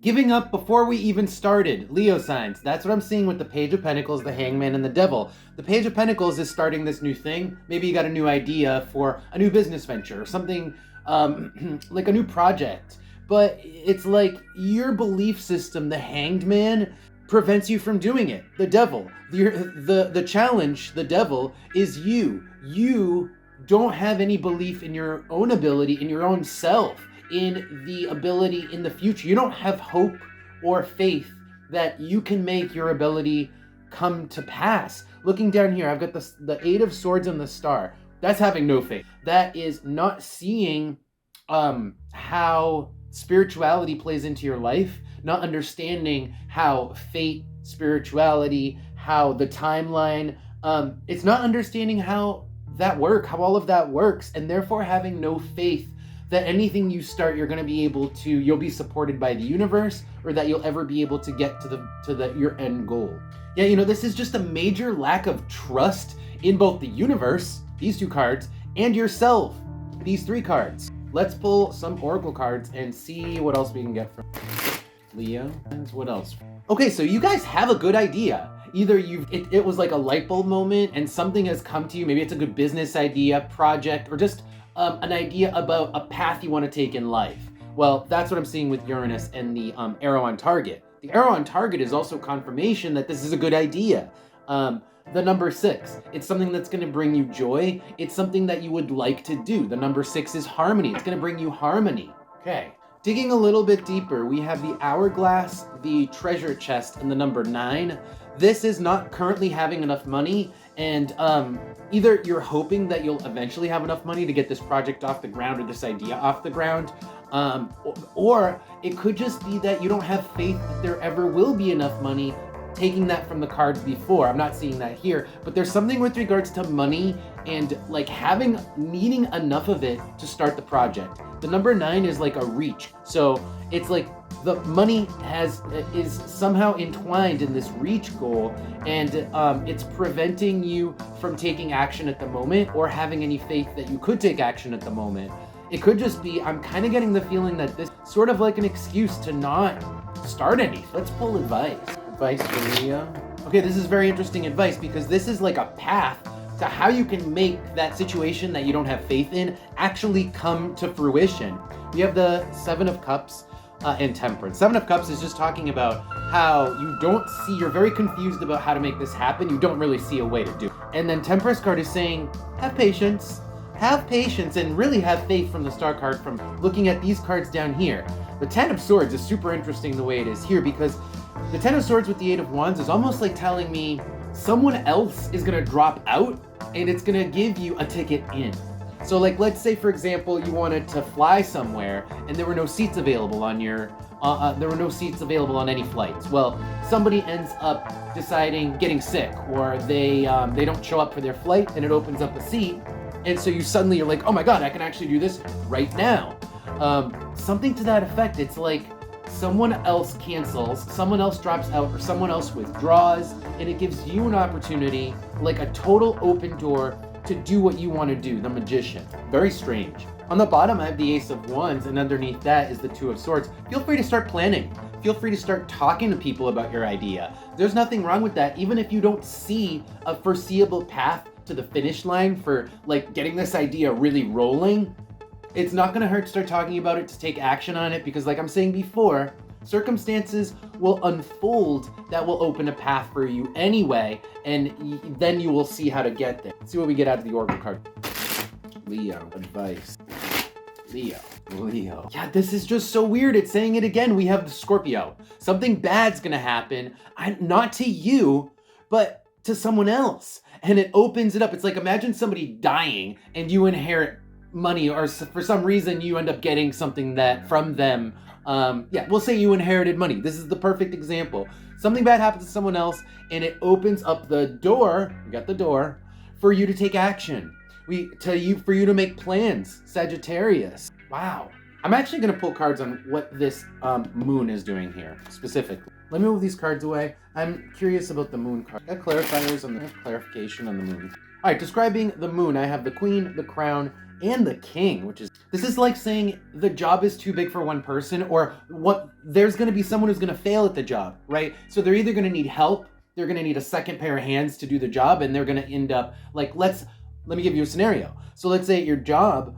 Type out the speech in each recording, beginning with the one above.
Giving up before we even started. Leo signs. That's what I'm seeing with the Page of Pentacles, the Hangman, and the Devil. The Page of Pentacles is starting this new thing. Maybe you got a new idea for a new business venture or something like a new project. But it's like your belief system, the Hanged Man, prevents you from doing it. The Devil. The challenge, the Devil, is you. You don't have any belief in your own ability, in your own self, in the ability in the future. You don't have hope or faith that you can make your ability come to pass. Looking down here, I've got the Eight of Swords and the Star. That's having no faith. That is not seeing how spirituality plays into your life, not understanding how fate, spirituality, how the timeline, it's not understanding how all of that works, and therefore having no faith that anything you start, you'll be supported by the universe, or that you'll ever be able to get to your end goal. Yeah, this is just a major lack of trust in both the universe, these two cards, and yourself, these three cards. Let's pull some oracle cards and see what else we can get from Leo. And what else? Okay, so you guys have a good idea. Either it was like a light bulb moment and something has come to you. Maybe it's a good business idea, project, or just an idea about a path you want to take in life. Well, that's what I'm seeing with Uranus and the arrow on target. The arrow on target is also confirmation that this is a good idea. The number 6, it's something that's going to bring you joy. It's something that you would like to do. The number 6 is harmony. It's going to bring you harmony. Okay. Digging a little bit deeper, we have the hourglass, the treasure chest, and the number 9. This is not currently having enough money, and either you're hoping that you'll eventually have enough money to get this project off the ground or this idea off the ground, or it could just be that you don't have faith that there ever will be enough money. Taking that from the cards before, I'm not seeing that here, but there's something with regards to money and like needing enough of it to start the project. The number 9 is like a reach, so it's like the money is somehow entwined in this reach goal, and it's preventing you from taking action at the moment or having any faith that you could take action at the moment. It could just be, I'm kind of getting the feeling that this is sort of like an excuse to not start anything. Let's pull advice. Advice for Leo. Okay, this is very interesting advice because this is like a path to how you can make that situation that you don't have faith in actually come to fruition. We have the 7 of Cups and Temperance. 7 of Cups is just talking about how you're very confused about how to make this happen. You don't really see a way to do it. And then Temperance card is saying, have patience, and really have faith from the Star card from looking at these cards down here. The 10 of Swords is super interesting the way it is here because the 10 of Swords with the 8 of Wands is almost like telling me someone else is going to drop out and it's going to give you a ticket in. So like, let's say for example, you wanted to fly somewhere and there were no seats available on any flights. Well, somebody ends up getting sick, or they don't show up for their flight and it opens up a seat. And so you're like, oh my God, I can actually do this right now. Something to that effect. It's like someone else cancels, someone else drops out, or someone else withdraws, and it gives you an opportunity, like a total open door to do what you want to do, the Magician. Very strange. On the bottom, I have the Ace of Wands, and underneath that is the 2 of Swords. Feel free to start planning. Feel free to start talking to people about your idea. There's nothing wrong with that, even if you don't see a foreseeable path to the finish line for like getting this idea really rolling. It's not going to hurt to start talking about it, to take action on it, because like I'm saying before, circumstances will unfold that will open a path for you anyway, and then you will see how to get there. Let's see what we get out of the Oracle card. Leo, advice. Leo. Yeah, this is just so weird. It's saying it again. We have the Scorpio. Something bad's going to happen, not to you, but to someone else. And it opens it up. It's like, imagine somebody dying and you inherit money, or for some reason you end up getting something that from them. We'll say you inherited money. This is the perfect example. Something bad happens to someone else and it opens up the door, we got the door, for you to take action. For you to make plans, Sagittarius. Wow. I'm actually going to pull cards on what this moon is doing here, specifically. Let me move these cards away. I'm curious about the moon card. Got clarification on the moon. All right, describing the moon, I have the queen, the crown, and the king, which is, this is like saying the job is too big for one person, or what, there's going to be someone who's going to fail at the job, right? So they're either going to need help, they're going to need a second pair of hands to do the job, and they're going to end up like, let me give you a scenario. So let's say at your job,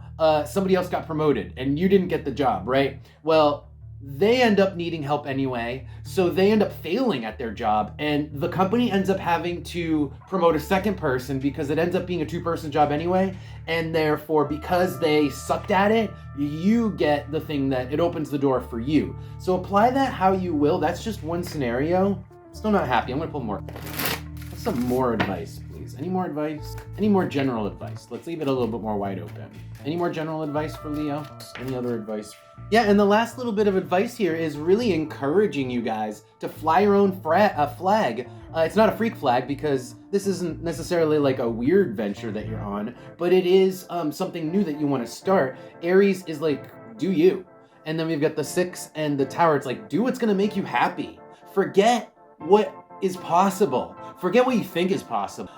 somebody else got promoted and you didn't get the job, right? Well, they end up needing help anyway, so they end up failing at their job, and the company ends up having to promote a second person because it ends up being a two-person job anyway, and therefore, because they sucked at it, you get the thing that it opens the door for you. So apply that how you will. That's just one scenario. Still not happy. I'm gonna pull more. What's some more advice, please? Any more advice? Any more general advice? Let's leave it a little bit more wide open. Any more general advice for Leo? Any other advice? Yeah, and the last little bit of advice here is really encouraging you guys to fly your own flag. It's not a freak flag because this isn't necessarily like a weird venture that you're on, but it is something new that you want to start. Aries is like, do you. And then we've got the 6 and the Tower. It's like, do what's going to make you happy. Forget what is possible. Forget what you think is possible.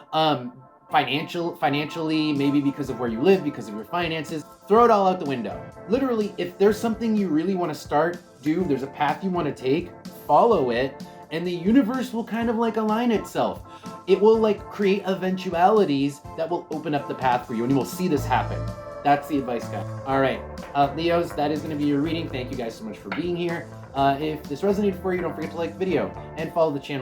Financially, maybe because of where you live, because of your finances, throw it all out the window. Literally, if there's something you really want to start, there's a path you want to take, follow it, and the universe will kind of like align itself. It will like create eventualities that will open up the path for you, and you will see this happen. That's the advice, guys. All right, Leos, that is going to be your reading. Thank you guys so much for being here. If this resonated for you, don't forget to like the video and follow the channel.